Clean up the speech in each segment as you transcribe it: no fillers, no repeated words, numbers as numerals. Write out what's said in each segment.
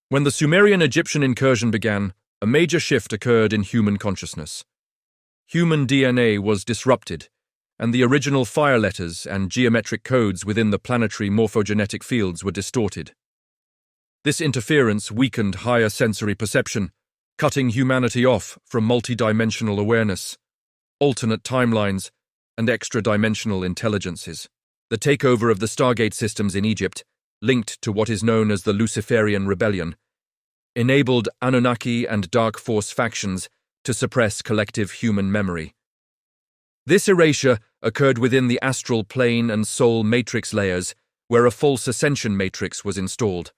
When the Sumerian-Egyptian incursion began, a major shift occurred in human consciousness. Human DNA was disrupted, and the original fire letters and geometric codes within the planetary morphogenetic fields were distorted. This interference weakened higher sensory perception, cutting humanity off from multidimensional awareness, alternate timelines, and extra-dimensional intelligences. The takeover of the Stargate systems in Egypt, linked to what is known as the Luciferian Rebellion, enabled Anunnaki and Dark Force factions to suppress collective human memory. This erasure occurred within the astral plane and soul matrix layers, where a false ascension matrix was installed.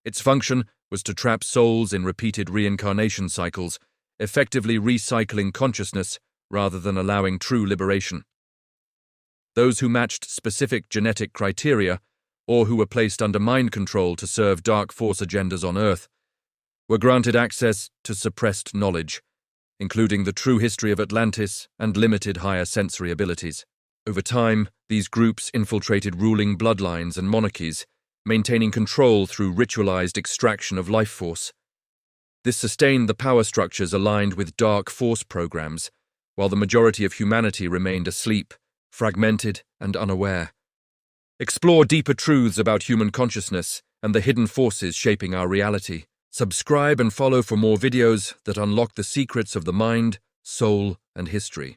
Its function was to trap souls in repeated reincarnation cycles, effectively recycling consciousness rather than allowing true liberation. Those who matched specific genetic criteria, or who were placed under mind control to serve Dark Force agendas on Earth, were granted access to suppressed knowledge, including the true history of Atlantis and limited higher sensory abilities. Over time, these groups infiltrated ruling bloodlines and monarchies, maintaining control through ritualized extraction of life force. This sustained the power structures aligned with Dark Force programs, while the majority of humanity remained asleep, fragmented, and unaware. Explore deeper truths about human consciousness and the hidden forces shaping our reality. Subscribe and follow for more videos that unlock the secrets of the mind, soul, and history.